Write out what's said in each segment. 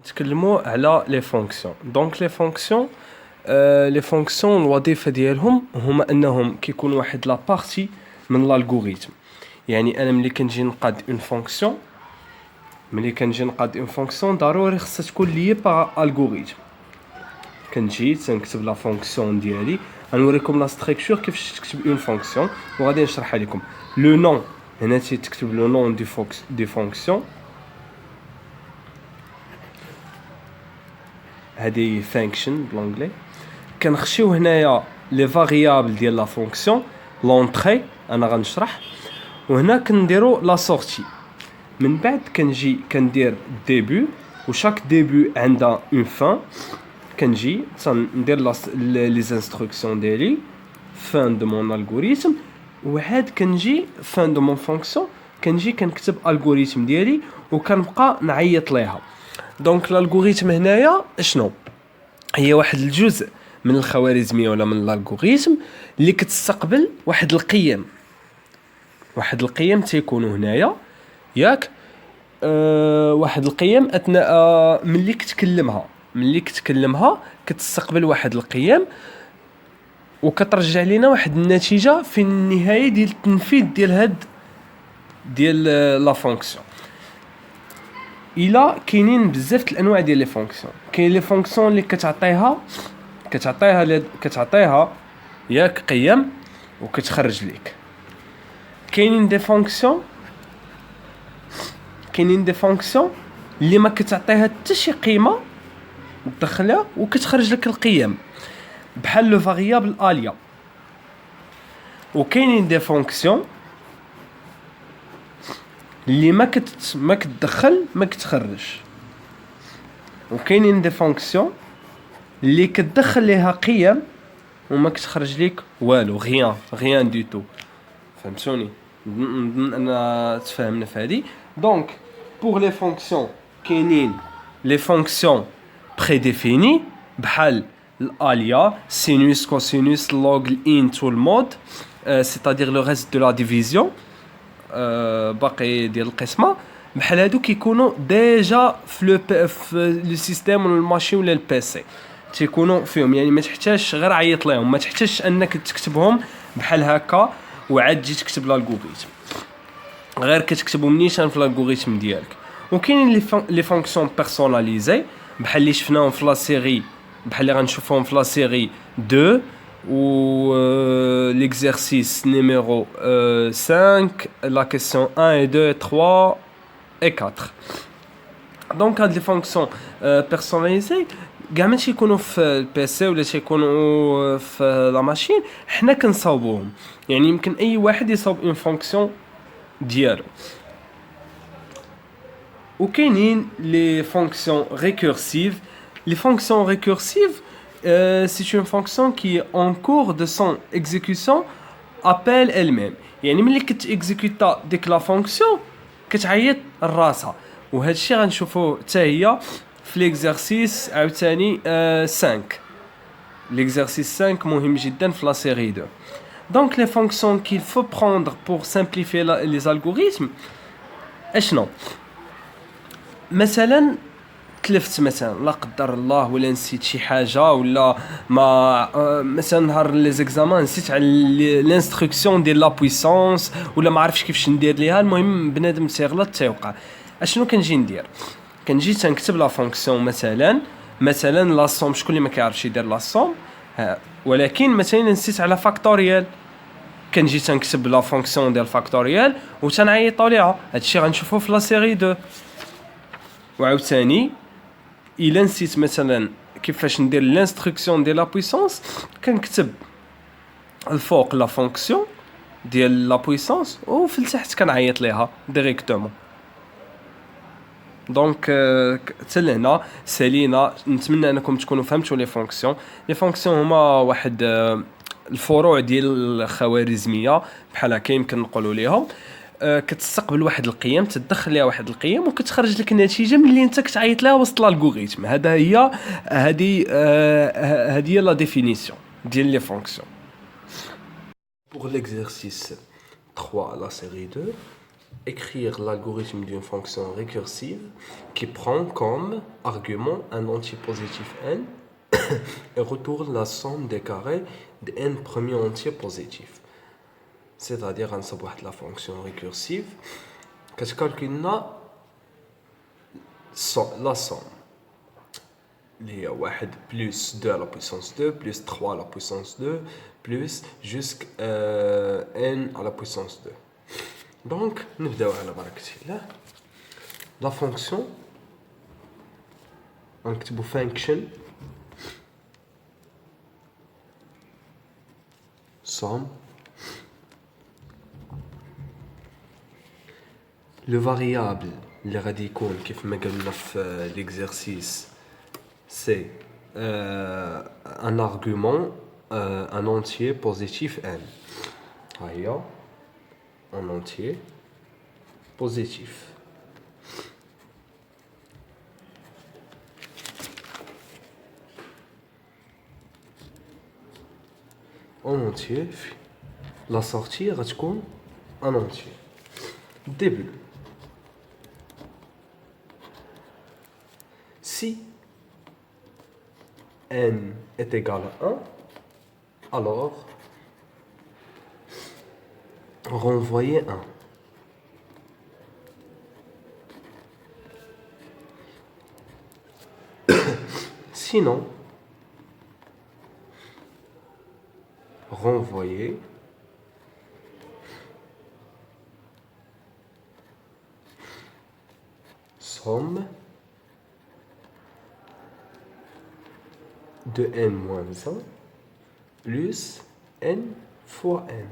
نتكلموا على لي فونكسيون. دونك لي فونكسيون الوظيفه ديالهم هما انهم كيكون واحد لا بارتي من الالغوريثم. يعني انا ملي كنجي نقاد اون فونكسيون ضروري خصها تكون ليي باغ الغوريثم. كنجي تنكتب لا فونكسيون ديالي، غنوريكم لا ستركتور كيفاش تكتب اون فونكسيون وغادي نشرحها لكم. لو نون هنا تكتب لو نون دي فونكسيون، هذه فانكشن بالانجلي. كنخشيو هنايا لي فاريابل ديال لا فونكسيون، لونطري انا غنشرح، وهنا كنديرو لا سورتي. من بعد كنجي كندير ديبي، وشاك ديبي عندها اون فان. كنجي تندير لي انستركسيون ديالي فان دو مون الغوريثم، وعاد كنجي فان دو مون فونكسيون كنجي كنكتب الغوريثم ديالي وكنبقى نعيط ليها. دونك الالغوريثم هنايا شنو هي؟ واحد الجزء من الخوارزميه ولا من الالغوريثم اللي كتستقبل واحد القيم تيكونوا هنايا، ياك واحد القيم اثناء ملي كتكلمها كتستقبل واحد القيم وكترجع لنا واحد النتيجه في النهايه ديال التنفيذ ديال لا فونكسيون. الا كاينين بزاف الانواع ديال لي فونكسيون. كاين لي فونكسيون اللي كتعطيها ياك قيم وكتخرج لك. كاينين دي فونكسيون اللي ما كتعطيها حتى شي قيمه وتدخلها وكتخرج لك القيم، بحال لو فاريابل اليا. وكاينين دي فونكسيون اللي ما كتدخل ما كتخرج. وكاينين دي فونكسيون اللي كتدخل ليها قيم وما كتخرج لك والو، غيان دي تو. فهمتوني؟ انا تفاهمنا في هذه. دونك بور لي فونكسيون كاينين لي فونكسيون بريديفيني بحال الاليا، سينوس، كوسينوس، لوغ، الانت والمود، سيتادير لو ريست دو لا ديفيزيون، باقي ديال القسمه. بحال هادو كيكونوا ديجا في لو سيستيم ولا الماشين ولا البي سي، تيكونوا فيهم. يعني ما تحتاجش غير عيط لهم، ما تحتاجش انك تكتبهم بحال هكا وعاد تجي تكتب الالغوريثم، غير كتكتبهم نيشان في الالغوريثم ديالك. وكاينين لي فونكسيون بيرسوناليزي بحال اللي شفناهم في لا سيري، بحال اللي غنشوفوهم في لا سيري 2 و l'exercice numéro 5, la question 1 et 2 et 3 et 4. Donc هاد لي فونكسيون بيرسوناليزي كاع ما تيكونوا في البي سي ولا تيكونوا في لا ماشين، حنا كنصاوبوهم. يعني يمكن اي واحد يصاوب اون فونكسيون ديالو. وكاينين لي فونكسيون ريكورسيف. Les fonctions récursives, c'est une fonction qui, en cours de son exécution, appelle elle-même. يعني ملي كتexécuta ديك لا فونكسيون كتعيط راسها. وهذا الشيء غنشوفوه حتى هي في ليكزارسيس عاوتاني 5. ليكزارسيس 5 مهم جدا في لا سيري 2. Donc les fonctions qu'il faut prendre pour simplifier les algorithmes اشنو؟ مثلا تلفت مثلا لا قدر الله ولا نسيت شي حاجه ولا ما مثلا نهار لي زيكزامان نسيت على الانستركسيون ديال لا بويسونس ولا ما عرفتش كيفاش ندير ليها. المهم بنادم تيغلط تيوقع. اشنو كنجي ندير؟ كنجي تنكتب لا فونكسيون مثلا لا سوم. شكون اللي ما كيعرفش يدير لا سوم؟ ولكن مثلا نسيت على فاكتوريال، كنجي تنكتب لا فونكسيون ديال فاكتوريال وتنعيطوا ليها. هادشي غنشوفوه في لا سيري 2. وعاوتاني الا نسيت مثلا كيفاش ندير الانستركسيون ديال لا بويسونس كنكتب الفوق لا فونكسيون ديال لا بويسونس وفي التحت كنعيط ليها ديريكتومون. دونك حتى لهنا سالينا. نتمنى انكم تكونوا فهمتوا لي فونكسيون هما واحد الفروع ديال الخوارزميه بحال هكا يمكن نقولوا ليهم. كتستقبل واحد القيم، تدخل ليها واحد القيم وكتخرج لك النتيجه من اللي انت كتعيط لها وسط الالغوريثم. هذه هي لا ديفينيسيون ديال لي فونكسيون. Pour l'exercice 3 à la série 2, écrire l'algorithme d'une fonction récursive qui prend comme argument un entier positif n et retourne la somme des carrés de n premiers entiers positifs. C'est-à-dire la fonction récursive qui calcule la somme. Il y a 1 plus 2 à la puissance 2 plus 3 à la puissance 2 plus jusqu'à n à la puissance 2. Donc, nous allons voir la fonction. نكتبوا function somme. Le variable اللي غادي يكون كيف ما قلنا في l'exercice c'est un argument un entier positif n. هيا un entier positif. En entier, la sortie غتكون en entier. Début. Si n est égal à 1, alors renvoyez 1. Sinon, renvoyer somme de n moins 1 plus n fois n.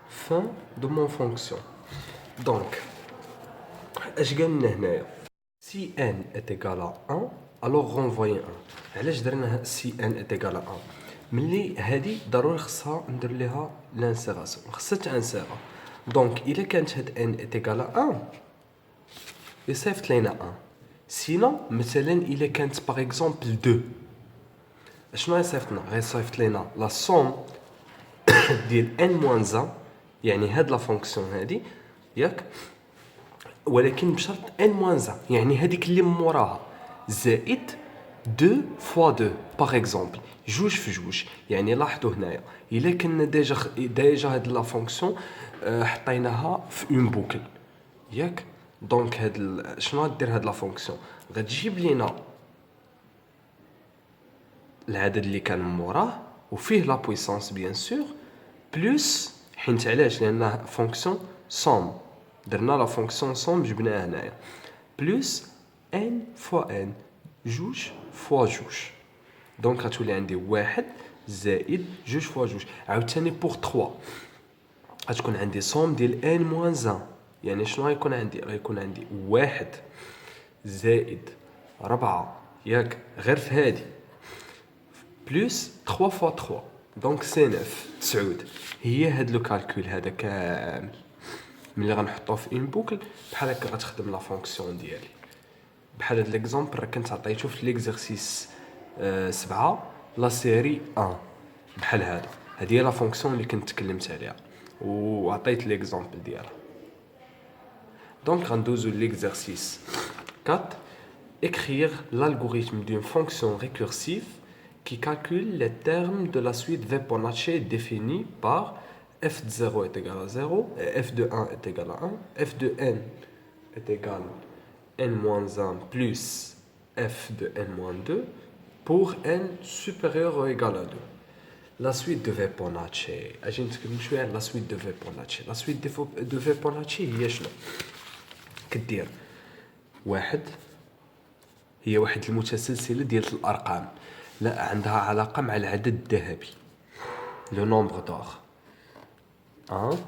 Fin de mon fonction. Donc, si n est égal à 1, alors renvoyer 1. علاش درنا si n est égal à 1 ملي هذه ضروري خصها ندير لها لانسيغاسيون خصها تانسيغا دونك الا كانت هاد n est égal à 1 يصيفط لينا 1 سينو مثلا الا كانت باغ اكزومبل 2 شنو يصيفط لنا غيصيفط لينا لا سوم ديال n moins 1 يعني هاد لا فونكسيون هادي ياك ولكن بشرط n moins 1 يعني هذيك اللي موراها زائد 2 fois 2 باغ اكزومبل جوج في جوج يعني لاحظوا هنايا الا كنا ديجا هاد لا فونكسيون حطيناها في اون بوكل ياك دونك هاد شنو غدير هاد لا فونكسيون غتجيب لينا العدد اللي كان موراه وفيه لا بويسونس بيان سور بلس حيت علاش لان فونكسيون سوم درنا لا فونكسيون سوم جبناها هنايا بلس ان فوا ان جوج فوا جوج دونك غتولي عندي واحد زائد جوج فوا جوج عاوتاني بوغ 3 غتكون عندي سوم ديال ان موان 1 يعني شنو غيكون عندي غيكون عندي واحد زائد 4 ياك غير في هادي بلس 3 فوا 3 دونك سي 9 هي هاد لو كالكول هذا كامل ملي غنحطوه في ان بوكل بحال هكا غتخدم لا فونكسيون ديالي بحال هاد ليكزامبل راه كنت عطيتو في ليكزيرسيس 7 لا سيري 1 بحال هذا هذه هي لا فونكسيون اللي كنت تكلمت عليها وعطيت ليكزامبل ديالها دونك غندوزو ليكزيرسيس 4 écrire l'algorithme d'une fonction récursive qui calcule les termes de la suite Fibonacci définie par f de 0 est égal à 0 et f de 1 est égal à 1 f de n est égal à n-1 plus f de n-2 pour n supérieur ou égal à 2. La suite de Fibonacci. La suite de Fibonacci. La suite de Fibonacci هي شنو؟ كدير واحد هي واحد المتسلسلة ديال الأرقام لا عندها علاقة مع العدد الذهبي لو نومبر دور 1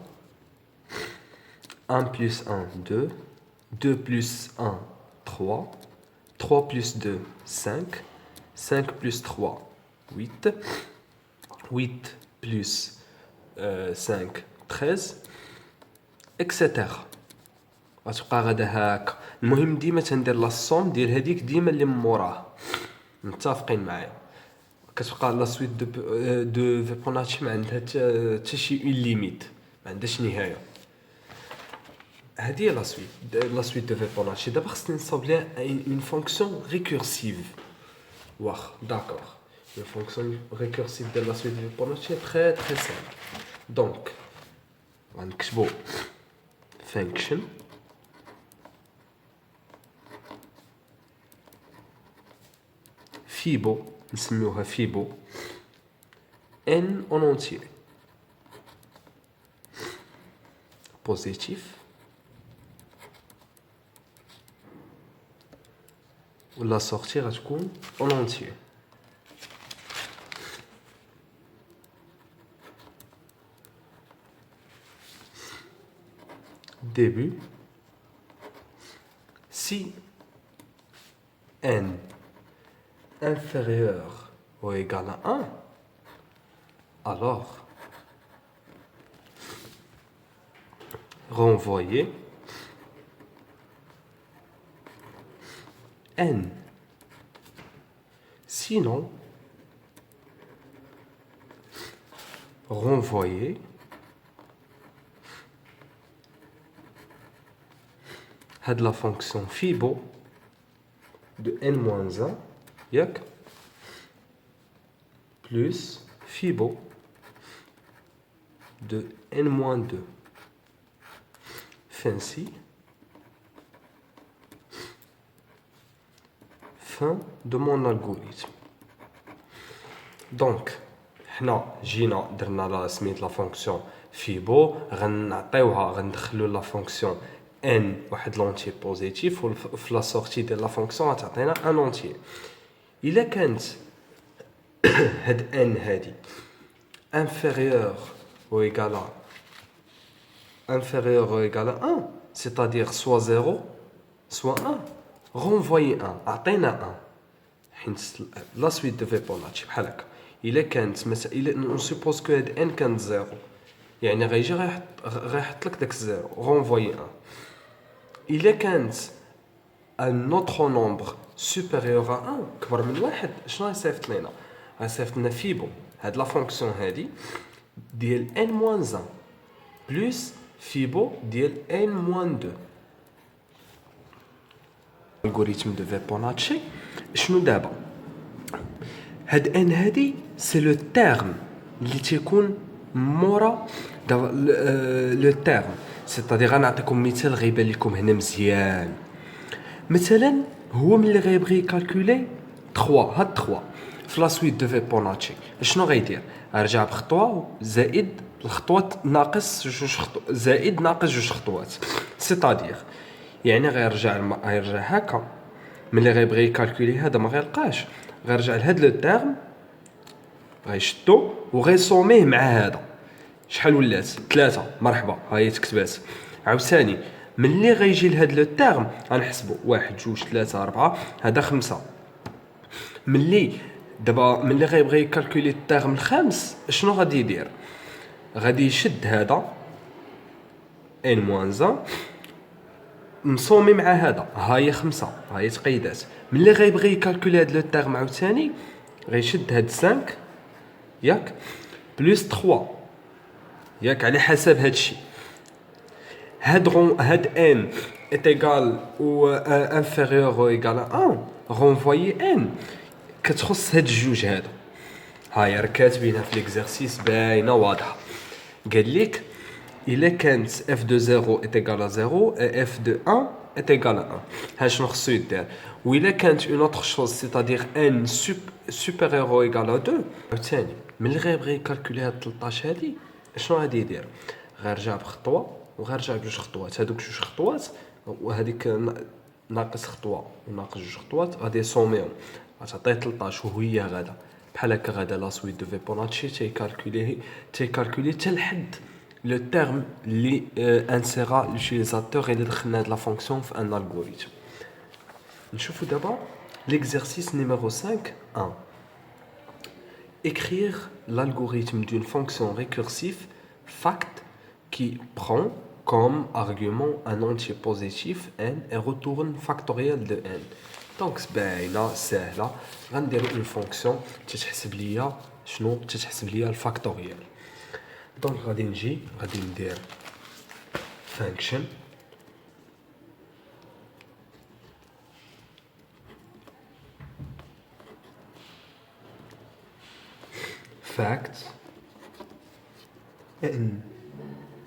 1 plus 1 2 2 plus 1 3 3 plus 2 5 5 plus 3 8 8 plus 5 13 etc. غتبقى غدا هكا المهم ديما تندير لا الصوم ديال هذيك ديما اللي من موراه متفقين معايا كتبقى لا سويت دو فيبوناتشي ما عندها حتى شي اون ليميت ما عندهاش نهايه هذه هي لا سويت دو فيبوناتشي دابا خصني نصاوب ليها اون فونكسيون ريكورسيف واخ داكور اون فونكسيون ريكورسيف ديال لا سويت دو فيبوناتشي تري تري سامبل دونك غنكتبو فانكشن فيبو نسميوها فيبو ان اون اونتيي بوزيتيف ولا سورتي غتكون اون اونتيي début si n inférieur ou égal à 1 alors renvoyer n sinon renvoyer هاد la fonction fibo de n-1 ياك plus fibo de n-2 fin de mon algorithme donc حنا جينا درنا لا سميت لا فونكسيون فيبو غنعطيوها غندخلو لا فونكسيون n واحد لونتي بوزيتيف وفي لا سورتي ديال لا فونكسيون غتعطينا ان لونتي الا كانت هاد n هادي inférieur ou égal à 1 c'est-à-dire soit 0 soit 1 renvoyer 1 عطينا 1 حيت لا سويت دو فيبوناتشي بحال هكا الا كانت مثلا الا نسوبوز كو هاد n كانت 0 يعني غيجي غيحط لك داك 0 renvoyer 1 الا كانت un autre nombre supérieur à 1 كبر من واحد شنو غيصيفط لينا غيصيفط لنا فيبو هاد لا فونكسيون هادي ديال n-1 بلس فيبو ديال n-2 الغوريثم دو فيبوناتشي شنو دابا هاد n هادي سي لو تيرم اللي تيكون مورا دابا لو تيرم سيتادير غنعطيكم مثال غيبان لكم هنا مزيان مثلا هو ملي غيبغي يكالكولي 3 هاد 3 في لا سويت دو فيبوناتشي شنو غيدير غيرجع بخطوه زائد الخطوات ناقص جوج زائد ناقص جوج خطوات سيتادير يعني غيرجع هكا ملي غيبغي يكالكولي هذا ما غيلقاش غيرجع لهاد لو تيرم غيشدو وغيصوميه مع هذا شحال ولات 3 مرحبا ها هي تكتبات عاوتاني ملي غيجي لهاد لو تيرم غنحسبوا 1 2 3 4 هذا 5 ملي غيبغي يكالكولي التيرم الخامس شنو غادي يدير غادي يشد هذا n-1 مصومي مع هذا ها هي 5 ها هي تقيدات ملي غيبغي يكالكولي هاد لو تيرم عاوتاني غيشد هاد 5 ياك بلس 3 ياك على حسب هادشي هاد n est égal ou inférieur ou égal à 1 renvoyer n كتخص هاد الجوج هادو هاي راه كاتبينها في ليكزارسيس باينه واضحه قال لك الا كانت f de 0 est égal à 0 et f de 1 est égal à 1 ها شنو خصو يدير وإلا كانت une autre chose c'est-à-dire n supérieur ou égal à 2 عاوتاني ملي غيبغي يكالكولي هاد 13 هادي شنو غادي يدير غيرجع بخطوه وغيرجع بجوج خطوات هادوك جوج خطوات وهذيك ناقص خطوه وناقص جوج خطوات غادي يصوميهم غتعطيه 13 وهي غادا بحال هكا غادا لا سويت دو فيبوناتشي تيكالكولي حتى لحد لو تيرم اللي انسيرا لوتيليزاتور الا دخلنا هاد لا فونكسيون في ان الغوريثم نشوفوا دابا l'exercice numéro 5 1 écrire l'algorithme d'une fonction récursive fact qui prend comme argument un entier positif n et retourne factoriel de n دونك باينه ساهله. غنديرو اون فونكسيون تتحسب ليا شنو، تتحسب ليا الفاكتوريال. دونك غادي ندير فانكشن fact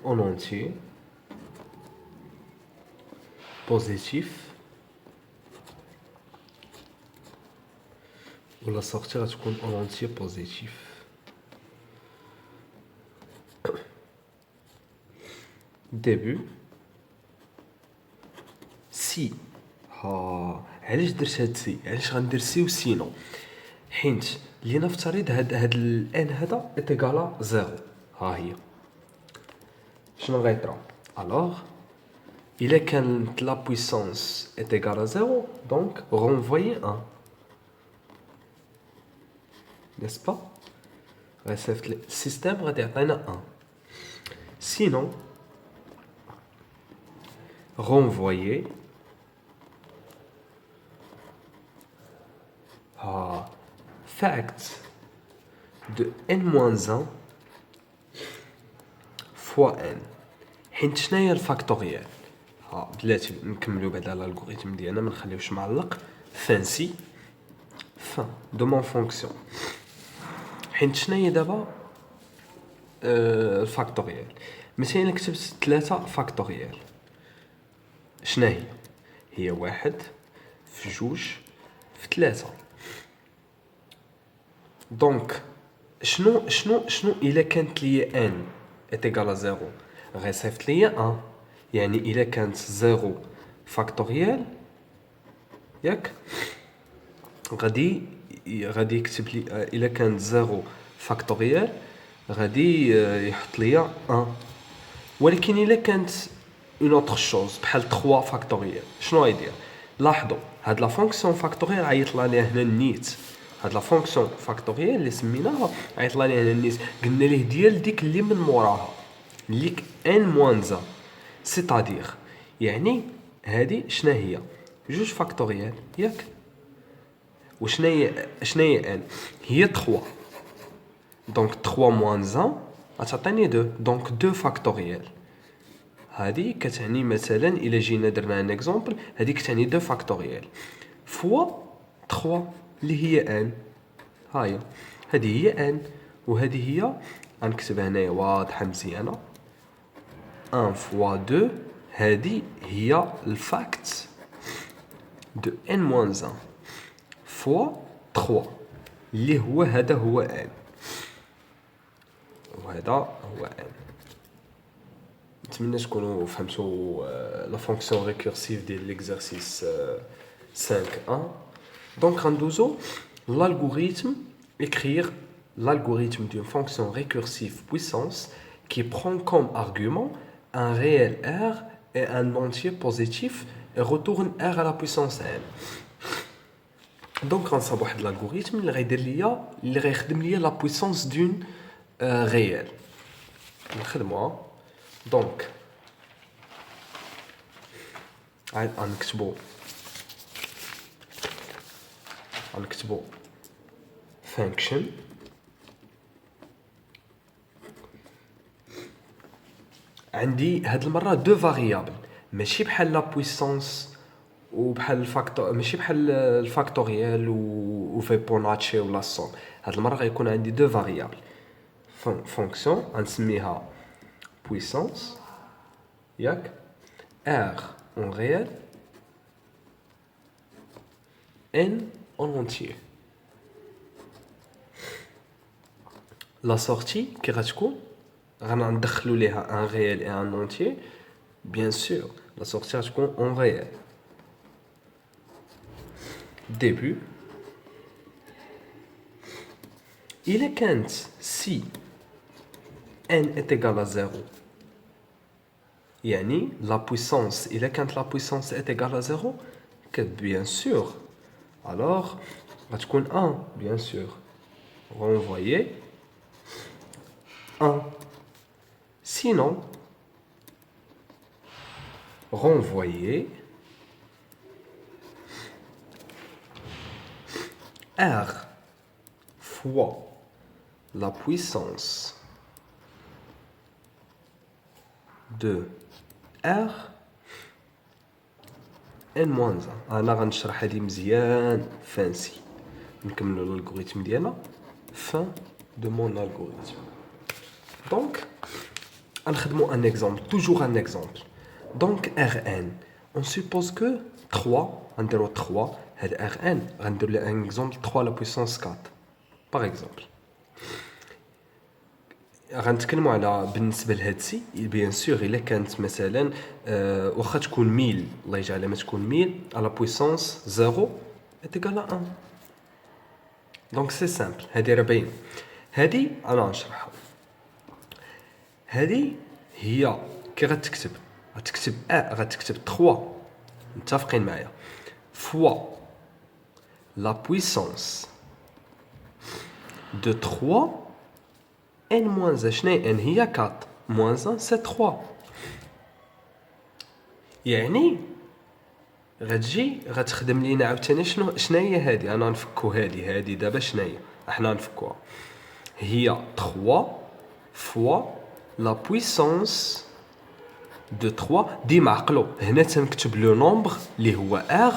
en entier positif ou la sortie غتكون en entier positif. début si علاش درت هاد سي، علاش غندير سي و سينو، حيت لنفترض هاد الان هذا اتيكالا زيرو. ها هي شنو غيطرا الوغ الا كانت لا بويسونس اتيكالا زيرو دونك رونفويي ان نيس با، غيصيفط السيستم غادي يعطينا ان. سينو renvoyer fact de n-1 fois n. حيت شناهي الفاكتوريال؟ بلاتي نكملو بعدا الالغوريثم ديالنا، ما نخليوش معلق. فانسي fin de mon fonction. حيت شناهي دابا الفاكتوريال؟ مثلا الا كتبت 3 فاكتوريال شناهي هي 1 في 2 في 3. دونك شنو الا كانت ليا ان اتيكالا 0 غيصيفط ليا 1. يعني الا كانت 0 فاكتوريال ياك غادي يكتب لي الا كانت 0 فاكتوريال غادي يحط ليا 1. ولكن الا كانت اون اوتر شوز بحال 3 فاكتوريال شنو غيدير؟ لاحظوا هاد لا فونكسيون فاكتوريال عيط لها هنا النيت. هاد لا فونكسيون فاكتوريال اللي سميناها عيط لها هنا النيت، قلنا ليه ديال ديك اللي من موراها اللي ان موانزا سيتادير. يعني هادي شنا هي 2 فاكتوريال ياك، وشناهي ان هي 3. دونك 3 موانز 1 غتعطيني 2. دونك 2 فاكتوريال. هذه كتعني مثلا الا جينا درنا ان اكزومبل، هذه كتعني 2 فاكتوريال فوا 3 اللي هي ان. هاهي هذه هي ان وهذه هي غنكتبها هنايا واضحه مزيانه 1 فوا 2. هذه هي الفاكت دو ان موانز 1 فوا 3 اللي هو هذا هو ان وهذا هو ان. نتمنى تكونوا فهمتوا لا فونكسيون ريكورسيف ديال ليكزارسيس 5.1. دونك غندوزو l'algorithme écrire l'algorithme d'une fonction récursive puissance qui prend comme argument un réel R et un entier positif et retourne R à la puissance n. دونك غنصاوب واحد الالغوريثم اللي غيدير ليا اللي غيخدم ليا لا بويسونس دون ريال. نخدموها دونك غنكتبو function عندي هاد المره 2 فاريابل ماشي بحال لا بويسونس وبحال الفاكتور، ماشي بحال الفاكتوريال وفيبوناتشي ولا الصوم. هاد المره غيكون عندي 2 فاريابل. فونكسيون غنسميها بويسونس ياك r en réel n en entier. la sortie كي غتكون غندخلو ليها un réel et un entier. bien sûr la sortie غتكون en réel. début إلا كانت si n est égal à 0 يعني la puissance إلا كانت la puissance est égale à 0 bien sûr alors غتكون 1 bien sûr renvoyer 1. sinon renvoyer R fois la puissance de R n-1. أنا غنشرح هذه مزيان فانسي. نكملوا l'algorithme ديالنا. Fin de mon algorithme. Donc, غنخدموا un exemple, toujours un exemple. Donc Rn, on suppose que 3, غنديروا 3, هاد Rn غندير له un exemple 3 à la puissance 4 par exemple. غنتكلموا على بالنسبه لهاد السي بيان سور الا كانت مثلا واخا تكون 1000 الله يجعلها ما تكون 1000 على بويسونس 0 اتيكال 1. دونك سي سامبل. هذه 40. هذه انا غنشرحها. هذه هي كي غتكتب غتكتب 3 متفقين معايا فوا لا بويسونس دو 3 n moins 1. شناهي n هي 4 moins 1 c'est 3. يعني غتجي غتخدم لينا عاوتاني شناهي هذه. انا نفكو هذه دابا شناهي احنا نفكوها. هي 3 fois la puissance de 3. ديما عقلو هنا تنكتب لو نومبر اللي هو r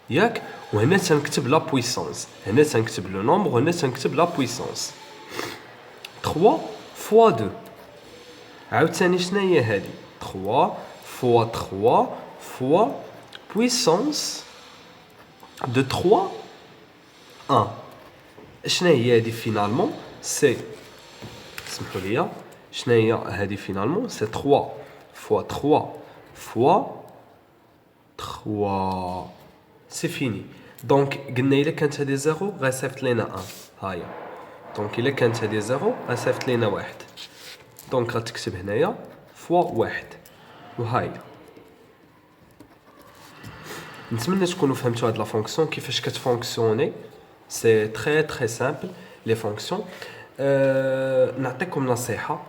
ياك وهنا تنكتب لا بويسونس. هنا تنكتب لو نومبر وهنا تنكتب لا بويسونس. 3 fois 2 عاوتاني شناهي هذه 3 fois 3 fois puissance de 3 1. شناهي هذه فينالمون سي سمحوا لي شناهي هذه فينالمون سي 3 fois 3 fois 3 سي فيني. دونك قلنا الا كانت هذه 0 غيصيفط لنا 1 هاهي. دونك الا كانت هذه 0 غيصيفط لينا 1. دونك غتكتب هنايا فوا 1 وهاي. نتمنى تكونوا فهمتوا هاد لا فونكسيون كيفاش كتفونكسيوني. سي تري سامبل لي فونكسيون. نعطيكم نصيحه.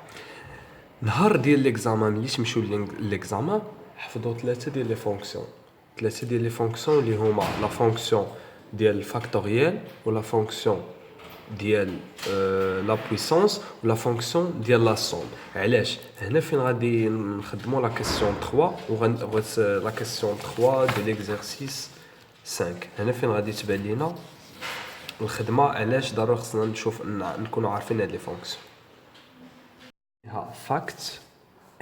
نهار ديال ليكزامان ملي تمشيو ليكزامان حفظوا 3 ديال لي فونكسيون. 3 ديال لي فونكسيون اللي هما لا فونكسيون ديال الفاكتوريال ولا فونكسيون ديال لا بويسونس ولا فونكسيون ديال لا سوم. علاش هنا فين غادي نخدموا لا كيسيون 3 وغت لا كيسيون 3 ديال ليكزارسيس 5. هنا فين غادي تبان لينا الخدمه. علاش ضروري خصنا نشوف نكونوا عارفين هاد لي فونكسيون. ها فاكت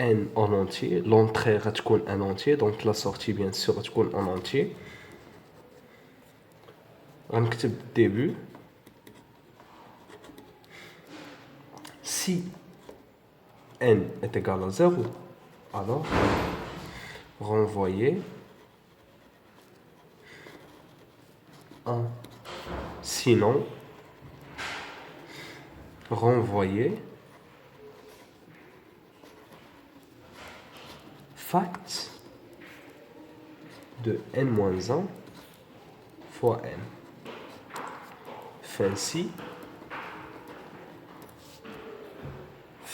ان اون اونتيي. لونطري غتكون ان اونتيي دونك لا سورتي بيان سور غتكون اون اونتيي. غنكتب ديبي. Si n est égal à 0, alors renvoyer 1. Sinon, renvoyer fact de n-1 fois n. Fin si.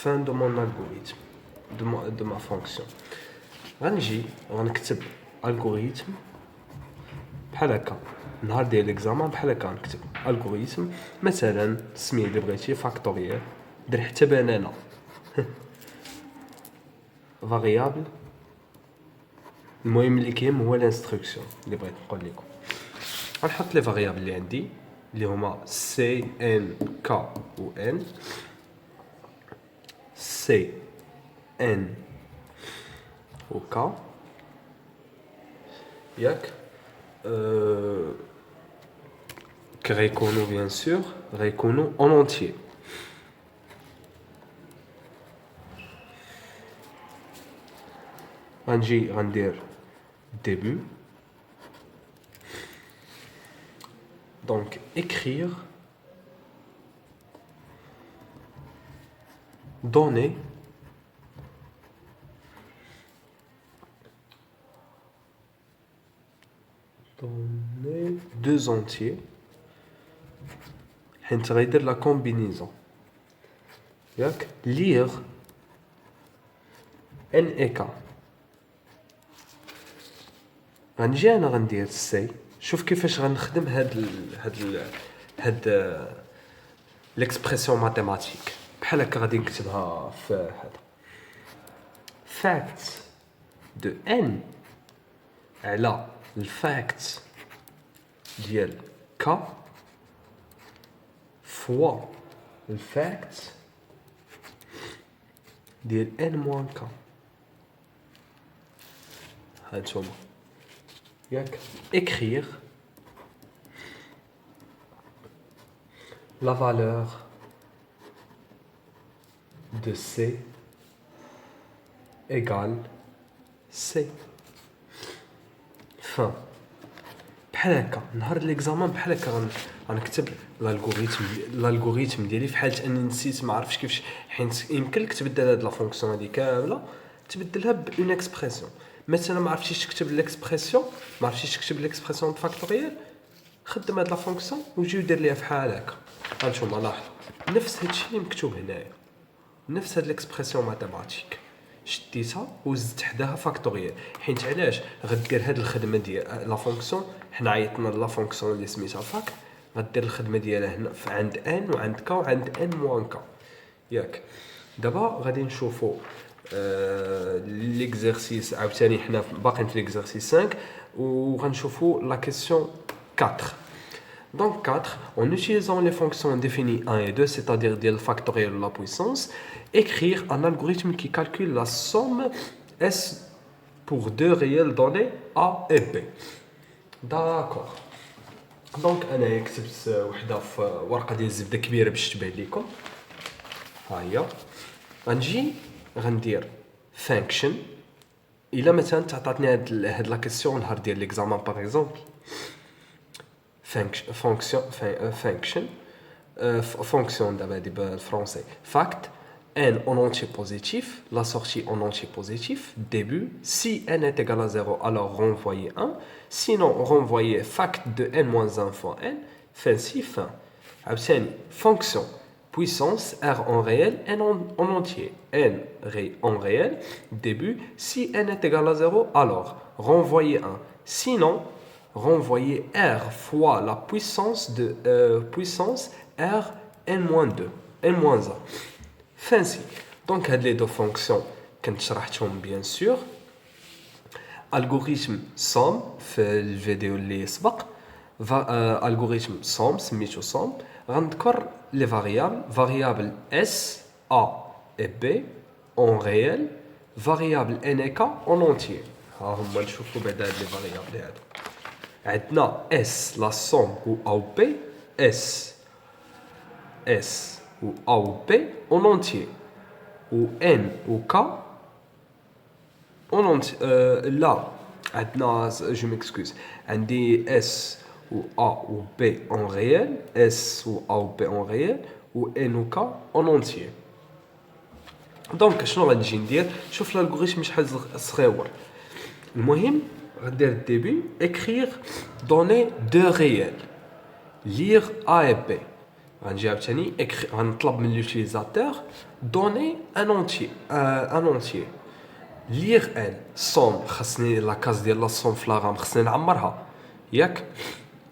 Fin de mon algorithme, de ma fonction. غنجي غنكتب algorithme بحال هكا. نهار ديال ليكزامان بحال هكا غنكتب algorithme مثلا السميه اللي بغيتي فاكتوريال. دير حتى بنانه فاريابل. المهم اللي كاين هو الانستركسيون اللي بغيت نقول لكم. غنحط لي فاريابل اللي عندي اللي هما سي ان كا و ان. C, N ou K. Yak. Que récono bien sûr. Récono en entier. Ranji rendir début. Donc écrire. Donner deux entiers. حيت غيدير لا كومبينيزون ياك. lire n et k. غنجي انا غندير سي. شوف كيفاش غنخدم هاد هاد l'expression mathématique بحال هكا غادي نكتبها في هذا facts de n على الفاكت ديال k fois الفاكت ديال n moins k. هانتوما ياك écrire la valeur de c égale c. fin. بحال هكا نهار ليكزامان بحال هكا غنكتب الالغوريثم ديالي في حاله اني نسيت ما عرفتش كيفاش، حيت يمكن لك تبدل هاد لا فونكسيون هادي كامله تبدلها بون اكسبرسيون. مثلا ما عرفتيش تكتب ليكسبرسيون فاكتوريال، خدم هاد لا فونكسيون وجي ودير ليها بحال هكا. هانتوما لاحظوا نفس هادشي اللي مكتوب هنايا، نفس هاد ليكسبرسيون ماتيماتيك شديتها وزدت حداها فاكتوريال. حيت علاش غدير هاد الخدمه ديال لا فونكسيون، حنا عيطنا لا فونكسيون اللي سميتها فاك، غدير الخدمه ديالها هنا عند ان وعند ك وعند ان موان ك. ياك دابا غادي نشوفوا ليكزارسيس عاوتاني، حنا باقيين في ليكزارسيس 5 وغنشوفوا لا كيسيون 4. Donc 4, en utilisant les fonctions définies 1 et 2, c'est-à-dire le factoriel de la puissance, écrire un algorithme qui calcule la somme S pour deux réels donnés A et B. D'accord. Donc أنا كتبت وحدة في ورقة ديال الزبدة كبيرة باش تبان لكم. ها هي. غنجي غندير function. إلا مثلا تعطاتني هاد لا كيسيون نهار ديال ليكزامان باغ اكزومبل. fonction d'abord en français. Fact, n en entier positif, la sortie en entier positif, début, si n est égal à 0, alors renvoyez 1, sinon renvoyez fact de n moins 1 fois n, fin si fin. Fonction, puissance, r en réel, n en entier, n en réel, début, si n est égal à 0, alors renvoyez 1, sinon renvoyer r fois la puissance de puissance r n-2, n-1. Fancy. Donc, les deux fonctions que nous bien sûr. Algorithme somme, fait la vidéo اللي سبق. Algorithme somme, سميتو somme. غنذكر les variables s, a et b en réel, variable n et k en entier. ها هما نشوفوا بعد هاد les variables هادو. عندنا S la somme ou A ou B, S ou A ou B en entier, ou N ou K en entier. Là, عندنا, je m'excuse, عندي S ou A ou B en réel, S ou A ou B en réel, ou N ou K en entier. Donc, شنو غنجي ندير؟ شوف l'algorithme شحال صغيور. المهم غندير الديبي écrire donner deux réels, lire A et B. غنجي عاوتاني غنطلب من l'utilisateur donner un entier, lire n somme. خاصني لا كاز ديال لا somme في لاغام خاصني نعمرها ياك،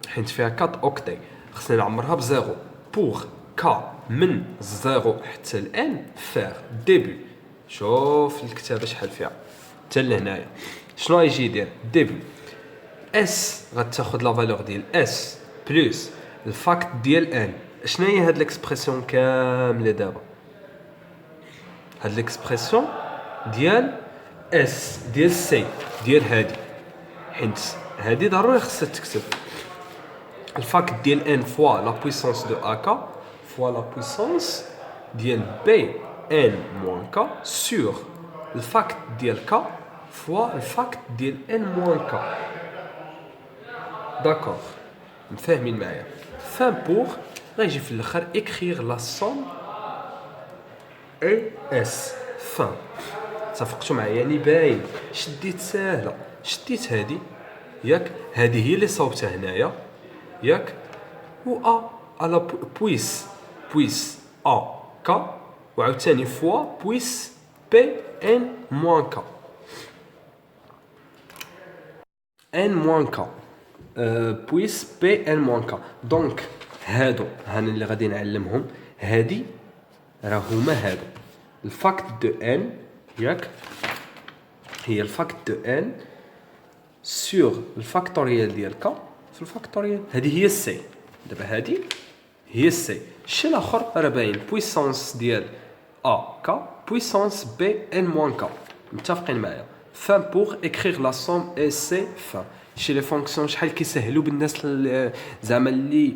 حيت فيها 4 اوكتي خاصني نعمرها بزيرو. بوغ كا من 0 حتى ل n فير ديبي. شوف الكتابه شحال فيها حتى لهنايا. شنو غيجي يدير ديبي اس غتاخذ لا فالور ديال اس بلس الفاكت ديال ان. شنو هي هاد ليكسبرسيون كامله دابا؟ هاد ليكسبرسيون ديال اس ديال سي ديال هادي، حيت هادي ضروري خصها تكتب الفاكت ديال ان فوا لا بويسونس دو اكا فوا لا بويسونس ديال بي ان موان كا سور الفاكت ديال كا فوا الفاكت ديال ان موان كا. داكوغ مفاهمين معايا؟ فان بوغ غيجي في الاخر écrire la somme اس فان. اتفقتوا معايا؟ يعني باين شديت ساهله، شديت هادي ياك، هادي هي اللي صوبتها هنايا ياك، و ا على بويس ا كا وعاوتاني فوا بويس بي ان موان كا n moins k puisse p n moins k. Donc هادو هانا اللي غادي نعلمهم. هادي راه هما هادو الفاكت دو ان ياك، هي الفاكت دو ان سور الفاكتوريال ديال كا في الفاكتوريال. هذه هي السي. دابا هذه هي السي. الشيء الاخر راه باين بويسونس ديال ا كا بويسونس بي ان موان كا. متفقين معايا؟ فان بوغ اكريغ لا سوم اي سي فان. شي لي فونكسيون شحال كيسهلوا بالناس زعما اللي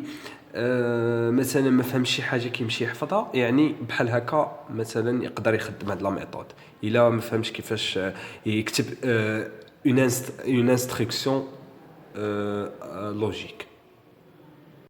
مثلا ما فهمش شي حاجه كيمشي يحفظها، يعني بحال هكا مثلا يقدر يخدم هاد لا ميثود. الا ما فهمش كيفاش يكتب اون انستركسيون لوجيك.